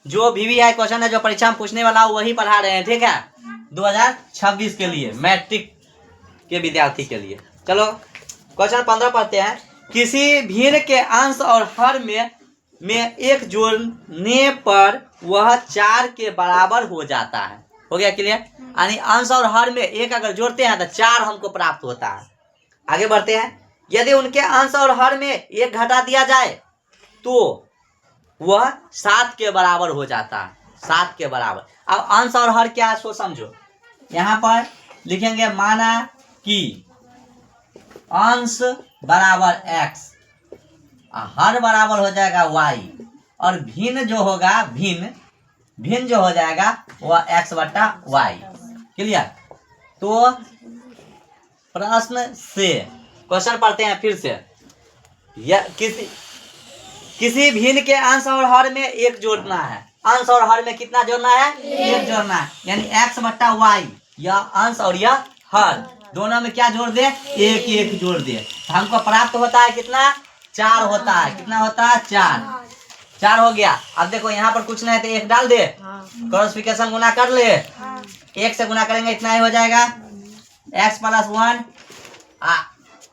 जो VVI question है जो परीक्षा में पूछने वाला वही पढ़ा रहे हैं, ठीक है, 2026 के लिए, मैट्रिक के विद्यार्थी के लिए। चलो क्वेश्चन 15 पढ़ते हैं। किसी भिन्न के अंश और हर में एक जोड़ने पर वह 4 के बराबर हो जाता है। हो गया क्लियर? यानी अंश और हर में एक अगर जोड़ते हैं तो 4 हमको प्राप्त होता है। आगे बढ़ते हैं। यदि उनके अंश और हर में एक घटा दिया जाए तो वह 7 के बराबर हो जाता है। 7 के बराबर। अब अंश और हर क्या है सो समझो। यहाँ पर लिखेंगे माना कि अंश बराबर x, हर बराबर हो जाएगा y, और भिन्न जो होगा भिन्न जो हो जाएगा वह x बटा y। क्लियर? तो प्रश्न से क्वेश्चन पढ़ते हैं फिर से। किसी भिन्न के अंश और हर में एक जोड़ना है। अंश और हर में कितना जोड़ना है? एक जोड़ना है। यानी x बटा y, यह अंश और यह हर, दोनों में क्या जोड़ दे? एक एक जोड़ दे। तो हमको प्राप्त होता है कितना? 4 होता है। कितना होता है? 4 हो गया। अब देखो यहाँ पर कुछ नहीं है तो 1 डाल दे, क्रॉसिफिकेशन गुना कर ले, 1 से गुना करेंगे इतना ही हो जाएगा, x प्लस 1।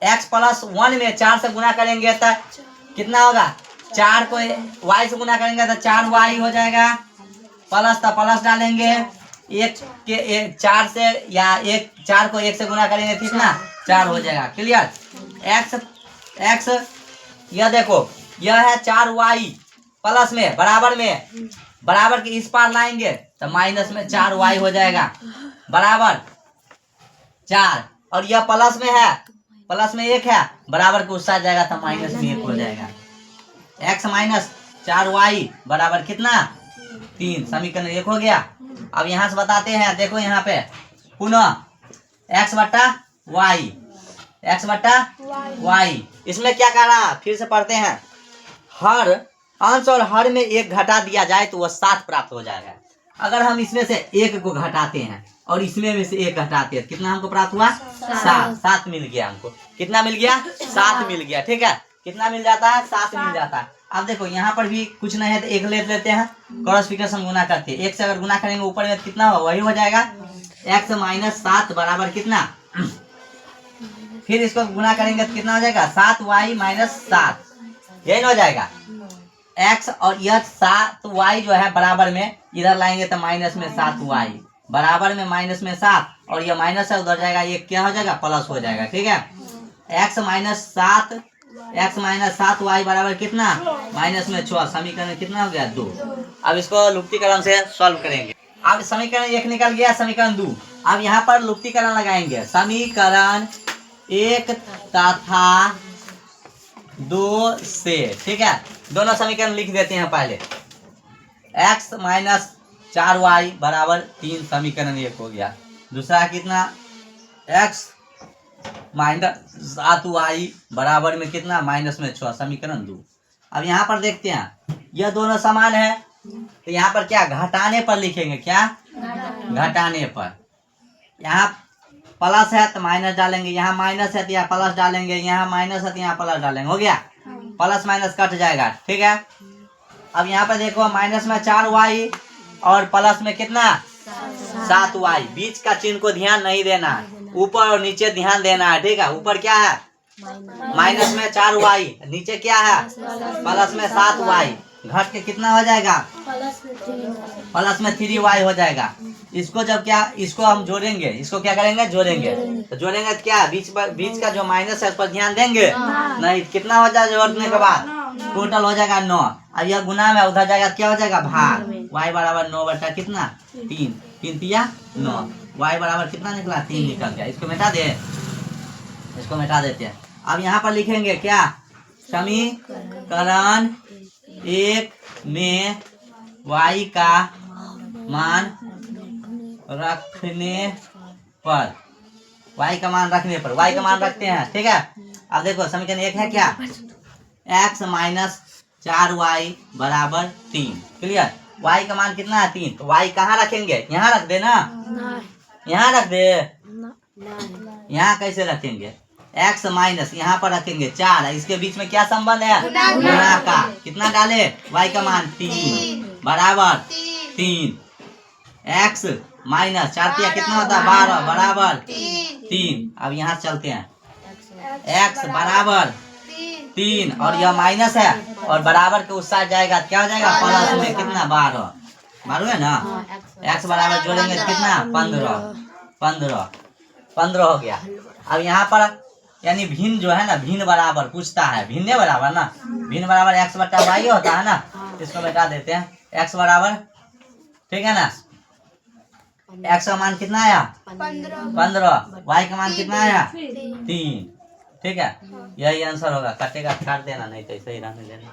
x प्लस 1 में 4 से गुना करेंगे तो कितना होगा? 4 को y से गुना करेंगे तो 4y हो जाएगा, प्लस तो प्लस डालेंगे, 4 से या 4 को 1 से गुना करेंगे कितना? 4 हो जाएगा। क्लियर? x यह देखो यह है 4y प्लस में बराबर के इस पार लाएंगे तो माइनस में 4y हो जाएगा, बराबर 4, और यह प्लस में है, प्लस में 1 है, बराबर के उस साइड जाएगा तो माइनस में 1 हो जाएगा। x माइनस 4y बराबर कितना? 3। समीकरण 1 हो गया। अब यहाँ से बताते हैं, देखो यहाँ पे पुनः x बटा y, इसमें क्या करना? फिर से पढ़ते हैं। हर अंश और हर में एक घटा दिया जाए तो वह 7 प्राप्त हो जाएगा। अगर हम इसमें से 1 को घटाते हैं और इसमें से 1 घटाते हैं, कितना हमको प्राप्त हुआ? 7 मिल गया हमको। कितना मिल गया? 7 मिल गया। ठीक है, कितना मिल जाता है? 7 मिल जाता है। अब देखो यहाँ पर भी कुछ नहीं है तो 1 ले लेते हैं, क्रॉसिफिकेशन गुना करते हैं। 1 से अगर गुना करेंगे ऊपर में कितना होगा? वही हो जाएगा, x माइनस 7 बराबर कितना? फिर इसको गुना करेंगे तो कितना हो जाएगा? 7y माइनस 7, यही हो जाएगा। x और यह 7y जो है बराबर में इधर लाएंगे तो माइनस में 7y, बराबर में माइनस में 7, और यह माइनस है उधर जाएगा, ये क्या हो जाएगा? प्लस हो जाएगा। ठीक है, x माइनस 7y बराबर कितना? माइनस में 6। समीकरण कितना हो गया? 2। अब इसको लुप्तीकरण से सॉल्व करेंगे। अब समीकरण 1 निकल गया, समीकरण 2। अब यहाँ पर लुप्तीकरण लगाएंगे। समीकरण 1 तथा 2 से, ठीक है, दोनों समीकरण लिख देते हैं पहले। x माइनस 4y बराबर 3, समीकरण 1 हो गया। दूसरा कितना? x माइनस 7y बराबर में कितना? माइनस में 6, समीकरण 2। अब यहाँ पर देखते हैं, यह दोनों समान है तो यहाँ पर क्या? घटाने पर लिखेंगे। क्या? घटाने पर। यहाँ प्लस है तो माइनस डालेंगे, यहाँ माइनस है तो यहाँ प्लस डालेंगे, यहाँ माइनस है तो यहाँ प्लस डालेंगे। हो गया, प्लस माइनस कट जाएगा। ठीक है, अब यहाँ पर देखो माइनस में 4y और प्लस में कितना? 7y। बीच का चिन्ह को ध्यान नहीं देना, ऊपर और नीचे ध्यान देना है। ठीक है, ऊपर क्या है? माइनस में 4y, नीचे क्या है? प्लस में 7y, घट के कितना हो जाएगा? प्लस में 3y हो जाएगा। इसको जब क्या, इसको हम जोड़ेंगे, इसको क्या करेंगे? जोड़ेंगे। तो जोड़ेंगे तो क्या? बीच का जो माइनस है उस पर ध्यान देंगे नहीं। कितना हो जाएगा जोड़ने के बाद? टोटल हो जाएगा 9। अब यह गुना में उधर जाएगा, क्या हो जाएगा? भाग। y बराबर 9 बटा कितना? 3, 3 तिया 9, y बराबर कितना निकला? 3 निकल गया। इसको मिटा दे, इसको मिटा देते हैं। अब यहाँ पर लिखेंगे क्या? समीकरण 1 में y का मान रखने पर, y का मान रखने पर, y का मान रखते हैं। ठीक है, अब देखो समीकरण 1 है क्या? x माइनस 4y बराबर 3। क्लियर? y का मान कितना है? 3। तो y कहाँ रखेंगे? यहाँ रख दे ना, यहाँ रख दे। यहाँ कैसे रखेंगे? x माइनस यहाँ पर रखेंगे 4, इसके बीच में क्या संबंध है? गुणा का। कितना डाले? y का मान 3 बराबर 3, x माइनस 4 तिया कितना होता है? 12 बराबर 3। अब यहाँ चलते हैं, x बराबर 3 और यह माइनस है और बराबर के उस साइड जाएगा, क्या हो जाएगा? प्लस में कितना? 12 है ना। x बराबर जोड़ेंगे कितना? 15 हो गया। अब यहाँ पर यानी भिन्न जो है ना, भिन्न बराबर पूछता है, भिन्न बराबर ना, भिन्न बराबर x बटा y होता है ना, इसको मिटा देते हैं। x बराबर, ठीक है ना, x का मान कितना आया? 15, y का मान कितना आया? 3, ठीक है, यही आंसर होगा। कटेगा काट देना, नहीं तो ऐसे ही रहने देना।